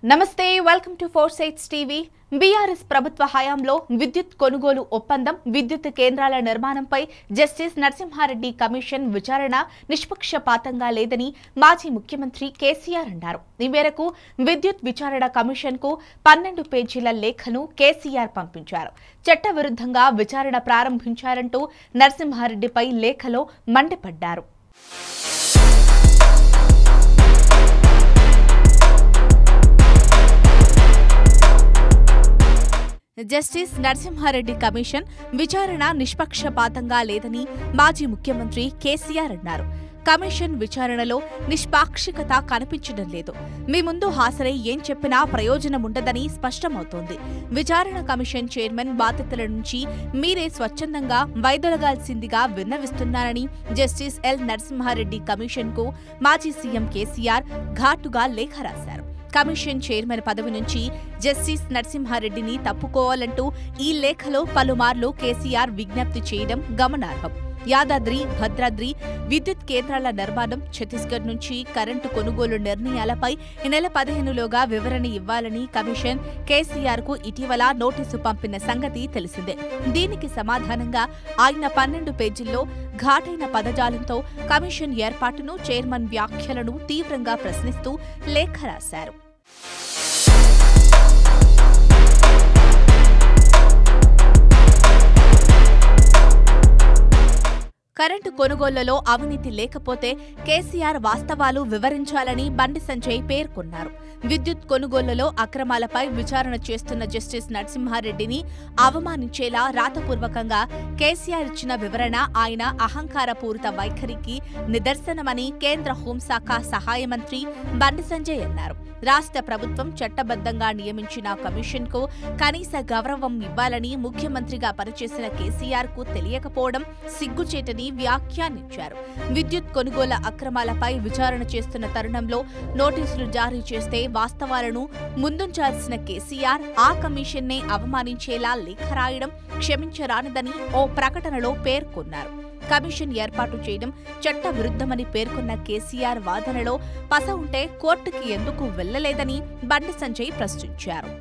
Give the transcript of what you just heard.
నమస్తే welcome to ఫోర్సైట్స్ TV. BRS ప్రభుత్వ హయాంలో విద్యుత్ కొనుగోలు ఒప్పందం, విద్యుత్ కేంద్రాల నిర్మాణంపై జస్టిస్ నరసింహారెడ్డి కమిషన్ విచారణ నిష్పక్షపాతంగా లేదని మాజీ ముఖ్యమంత్రి కేసీఆర్ అన్నారు. ఈ మేరకు విద్యుత్ విచారణ కమిషన్కు 12 పేజీల లేఖను కేసీఆర్ పంపించారు. చట్టవిరుద్ధంగా విచారణ ప్రారంభించారంటూ నరసింహారెడ్డిపై లేఖలో మండిపడ్డారు. జస్టిస్ నరసింహారెడ్డి కమిషన్ విచారణ నిష్పక్షపాతంగా లేదని మాజీ ముఖ్యమంత్రి కేసీఆర్ అన్నారు. కమిషన్ విచారణలో నిష్పాక్షికత కనిపించడం లేదు. మీ ముందు హాజరై ఏం చెప్పినా ప్రయోజనముండదని స్పష్టమవుతోంది. విచారణ కమిషన్ చైర్మన్ బాధ్యతల నుంచి మీరే స్వచ్ఛందంగా వైదొలగాల్సిందిగా విన్నవిస్తున్నారని జస్టిస్ ఎల్ నరసింహారెడ్డి కమిషన్కు మాజీ సీఎం కేసీఆర్ ఘాటుగా లేఖ రాశారు. కమిషన్ చైర్మన్ పదవి నుంచి జస్టిస్ నరసింహారెడ్డిని తప్పుకోవాలంటూ ఈ లేఖలో పలుమార్లు కేసీఆర్ విజ్ఞప్తి చేయడం గమనార్హం. యాదాద్రి, భద్రాద్రి విద్యుత్ కేంద్రాల నిర్మాణం, ఛత్తీస్గఢ్ నుంచి కరెంటు కొనుగోలు నిర్ణయాలపై ఈ నెల 15లోగా వివరణ ఇవ్వాలని కమిషన్ కేసీఆర్కు ఇటీవల నోటీసు పంపిన సంగతి తెలిసిందే. దీనికి సమాధానంగా ఆయన 12 పేజీల్లో ఘాటైన పదజాలంతో కమిషన్ ఏర్పాటును, చైర్మన్ వ్యాఖ్యలను తీవ్రంగా ప్రశ్నిస్తూ లేఖ రాశారు. కరెంటు కొనుగోళ్లలో అవినీతి లేకపోతే కేసీఆర్ వాస్తవాలు వివరించాలని బండి సంజయ్ పేర్కొన్నారు. విద్యుత్ కొనుగోళ్లలో అక్రమాలపై విచారణ చేస్తున్న జస్టిస్ నరసింహారెడ్డిని అవమానించేలా రాతపూర్వకంగా కేసీఆర్ ఇచ్చిన వివరణ ఆయన అహంకారపూరిత వైఖరికి నిదర్శనమని కేంద్ర హోంశాఖ సహాయ మంత్రి బండి సంజయ్ అన్నారు. రాష్ట్ర ప్రభుత్వం చట్టబద్ధంగా నియమించిన కమిషన్కు కనీస గౌరవం ఇవ్వాలని ముఖ్యమంత్రిగా పనిచేసిన కేసీఆర్కు తెలియకపోవడం సిగ్గుచేటని వ్యాఖ్యానించారు. విద్యుత్ కొనుగోళ్ల అక్రమాలపై విచారణ చేస్తున్న తరుణంలో నోటీసులు జారీ చేస్తే వాస్తవాలను ముందుంచాల్సిన కేసీఆర్ ఆ కమిషన్నే అవమానించేలా లేఖ రాయడం క్షమించరానిదని ఓ ప్రకటనలో పేర్కొన్నారు. కమిషన్ ఏర్పాటు చేయడం చట్ట విరుద్ధమని పేర్కొన్న కేసీఆర్ వాదనలో పస ఉంటే కోర్టుకి ఎందుకు వెళ్లలేదని బండి సంజయ్ ప్రశ్నించారు.